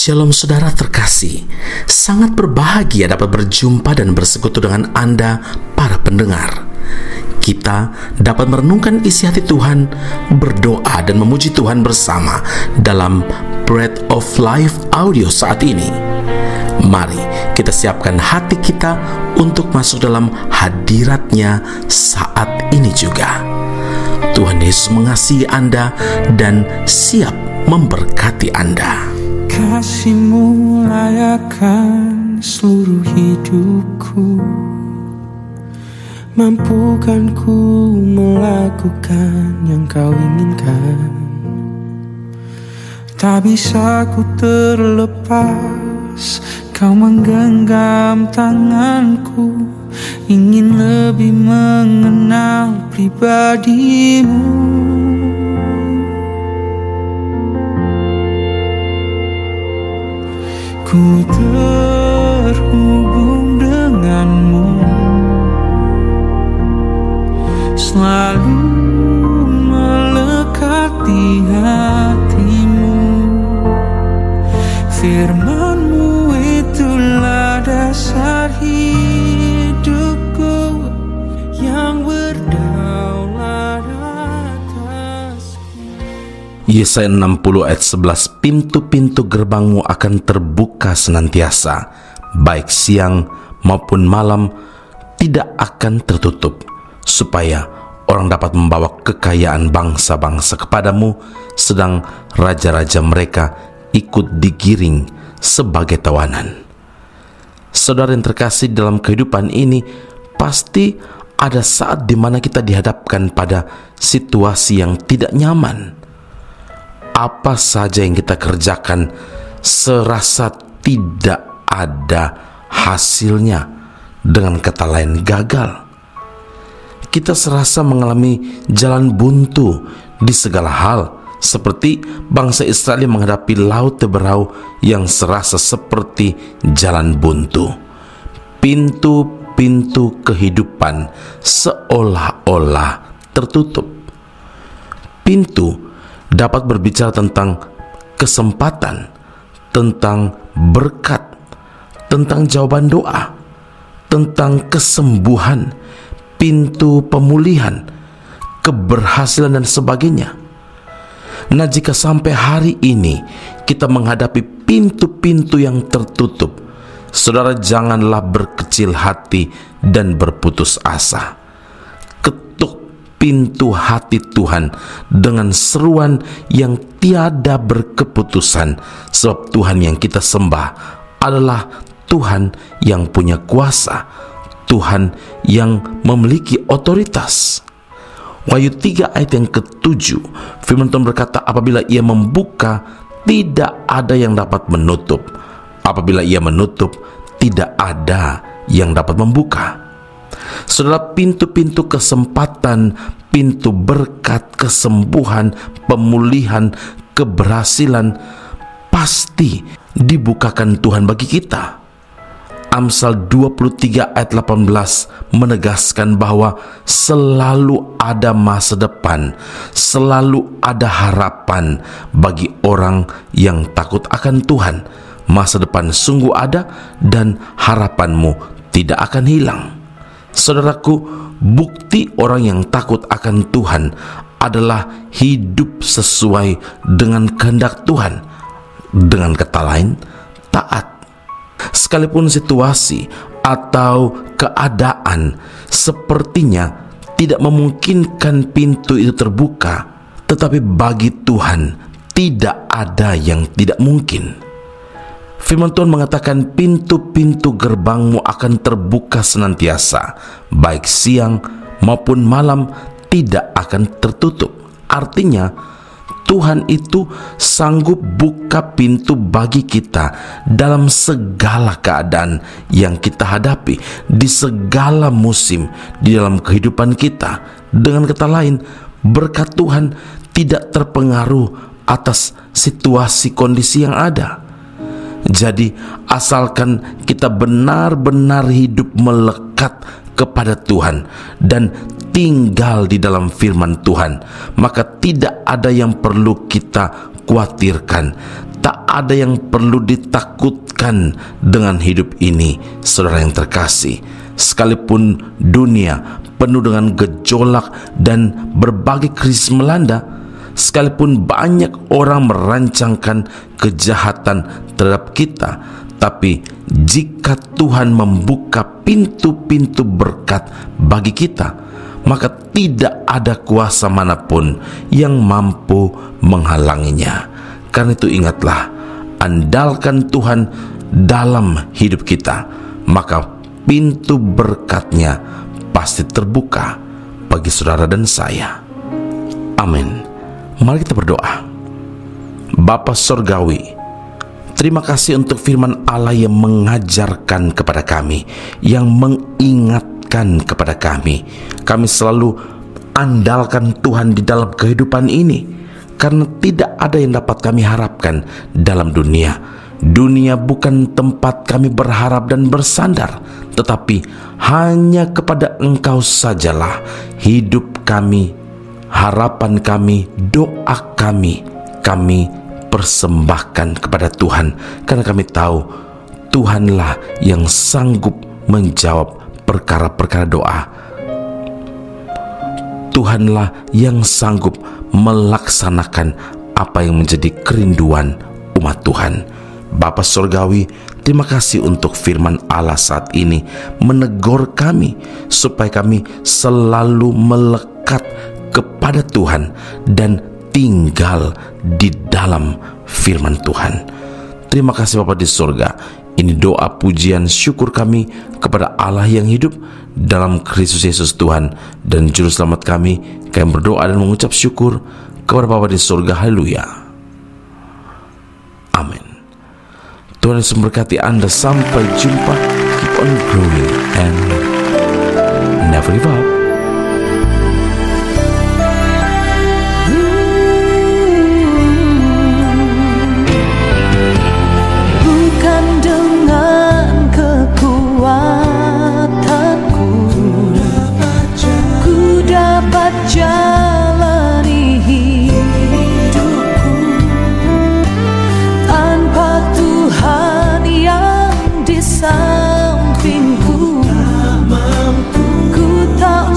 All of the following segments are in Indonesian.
Shalom saudara terkasih, sangat berbahagia dapat berjumpa dan bersekutu dengan Anda para pendengar. Kita dapat merenungkan isi hati Tuhan, berdoa dan memuji Tuhan bersama dalam Bread of Life audio saat ini. Mari kita siapkan hati kita untuk masuk dalam hadirat-Nya saat ini juga. Tuhan Yesus mengasihi Anda dan siap memberkati Anda. Kasih-Mu layakkan seluruh hidupku, mampukan ku melakukan yang Kau inginkan. Tak bisa ku terlepas, Kau menggenggam tanganku, ingin lebih mengenal pribadi-Mu. Ku terhubung denganmu, selalu melekat di hatimu. Firman-Mu itulah dasar hidupku yang berdaulat atasku. Yesaya 60 ayat 11, pintu-pintu gerbangmu akan terbuka senantiasa, baik siang maupun malam tidak akan tertutup, supaya orang dapat membawa kekayaan bangsa-bangsa kepadamu, sedang raja-raja mereka ikut digiring sebagai tawanan. Saudara yang terkasih, dalam kehidupan ini pasti ada saat di mana kita dihadapkan pada situasi yang tidak nyaman. Apa saja yang kita kerjakan serasa tidak ada hasilnya, dengan kata lain gagal. Kita serasa mengalami jalan buntu di segala hal, seperti bangsa Israel menghadapi laut Teberau yang serasa seperti jalan buntu. Pintu-pintu kehidupan seolah-olah tertutup. Pintu dapat berbicara tentang kesempatan, tentang berkat, tentang jawaban doa, tentang kesembuhan, pintu pemulihan, keberhasilan dan sebagainya. Nah, jika sampai hari ini kita menghadapi pintu-pintu yang tertutup, saudara janganlah berkecil hati dan berputus asa. Ketuk pintu hati Tuhan dengan seruan yang tiada berkeputusan, sebab Tuhan yang kita sembah adalah Tuhan yang punya kuasa, Tuhan yang memiliki otoritas. Wahyu 3 ayat yang ke-7, firman Tuhan berkata, apabila Ia membuka, tidak ada yang dapat menutup. Apabila Ia menutup, tidak ada yang dapat membuka. Saudara, pintu-pintu kesempatan, pintu berkat, kesembuhan, pemulihan, keberhasilan pasti dibukakan Tuhan bagi kita. Amsal 23 ayat 18 menegaskan bahwa selalu ada masa depan, selalu ada harapan bagi orang yang takut akan Tuhan. Masa depan sungguh ada dan harapanmu tidak akan hilang. Saudaraku, bukti orang yang takut akan Tuhan adalah hidup sesuai dengan kehendak Tuhan. Dengan kata lain, taat. Sekalipun situasi atau keadaan sepertinya tidak memungkinkan pintu itu terbuka, tetapi bagi Tuhan tidak ada yang tidak mungkin. Firman Tuhan mengatakan, pintu-pintu gerbangmu akan terbuka senantiasa, baik siang maupun malam tidak akan tertutup. Artinya, Tuhan itu sanggup buka pintu bagi kita dalam segala keadaan yang kita hadapi, di segala musim di dalam kehidupan kita. Dengan kata lain, berkat Tuhan tidak terpengaruh atas situasi kondisi yang ada. Jadi, asalkan kita benar-benar hidup melekat kepada Tuhan dan tinggal di dalam firman Tuhan, maka tidak ada yang perlu kita khawatirkan, Tak ada yang perlu ditakutkan dengan hidup ini, saudara yang terkasih. Sekalipun dunia penuh dengan gejolak dan berbagai krisis melanda, sekalipun banyak orang merancangkan kejahatan terhadap kita, tapi jika Tuhan membuka pintu-pintu berkat bagi kita, maka tidak ada kuasa manapun yang mampu menghalanginya. Karena itu ingatlah, andalkan Tuhan dalam hidup kita, maka pintu berkat-Nya pasti terbuka bagi saudara dan saya. Amin. Mari kita berdoa. Bapa Surgawi, terima kasih untuk firman Allah yang mengajarkan kepada kami, yang mengingatkan kepada kami. Kami selalu andalkan Tuhan di dalam kehidupan ini, karena tidak ada yang dapat kami harapkan dalam dunia. Dunia bukan tempat kami berharap dan bersandar, tetapi hanya kepada Engkau sajalah hidup kami, harapan kami, doa kami persembahkan kepada Tuhan, karena kami tahu Tuhanlah yang sanggup menjawab perkara-perkara doa. Tuhanlah yang sanggup melaksanakan apa yang menjadi kerinduan umat Tuhan. Bapa Surgawi, terima kasih untuk firman Allah saat ini menegur kami supaya kami selalu melekat kepada Tuhan dan tinggal di dalam firman Tuhan. Terima kasih Bapa di surga. Ini doa pujian syukur kami kepada Allah yang hidup dalam Kristus Yesus Tuhan dan Juru Selamat kami. Kami berdoa dan mengucap syukur kepada Bapa di surga. Haleluya. Amin. Tuhan Yesus memberkati Anda. Sampai jumpa. Keep on growing and never give up. Jalani hidupku tanpa Tuhan yang di sampingku, ku tak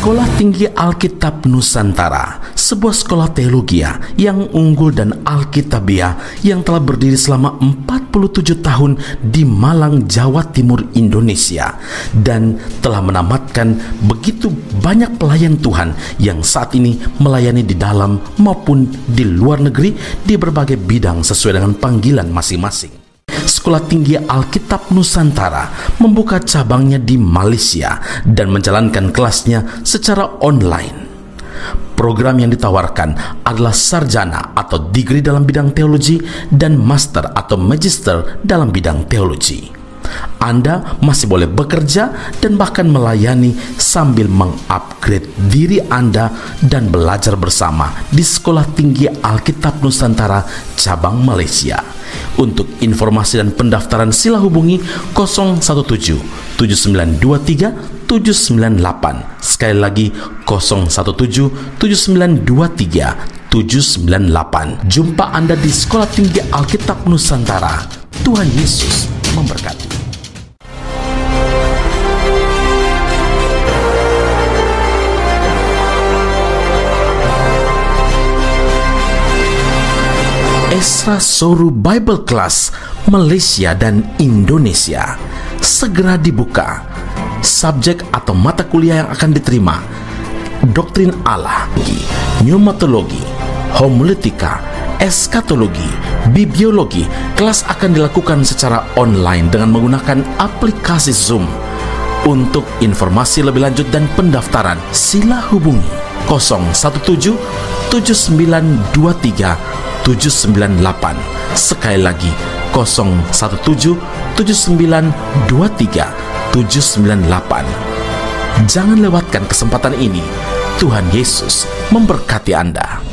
Sekolah Tinggi Alkitab Nusantara, sebuah sekolah teologi yang unggul dan alkitabiah yang telah berdiri selama 47 tahun di Malang, Jawa Timur, Indonesia, dan telah menamatkan begitu banyak pelayan Tuhan yang saat ini melayani di dalam maupun di luar negeri di berbagai bidang sesuai dengan panggilan masing-masing. Sekolah Tinggi Alkitab Nusantara membuka cabangnya di Malaysia dan menjalankan kelasnya secara online. Program yang ditawarkan adalah sarjana atau degree dalam bidang teologi dan master atau magister dalam bidang teologi. Anda masih boleh bekerja dan bahkan melayani sambil mengupgrade diri Anda dan belajar bersama di Sekolah Tinggi Alkitab Nusantara cabang Malaysia. Untuk informasi dan pendaftaran sila hubungi 017 7923 798. Sekali lagi 017 7923 798. Jumpa Anda di Sekolah Tinggi Alkitab Nusantara. Tuhan Yesus memberkati. Esra Soru Bible Class Malaysia dan Indonesia segera dibuka. Subjek atau mata kuliah yang akan diterima: doktrin Allah, pneumatologi, homiletika, eskatologi, bibliologi. Kelas akan dilakukan secara online dengan menggunakan aplikasi Zoom. Untuk informasi lebih lanjut dan pendaftaran, sila hubungi 017 7923 798. Sekali lagi 017 7923 798. Jangan lewatkan kesempatan ini. Tuhan Yesus memberkati Anda.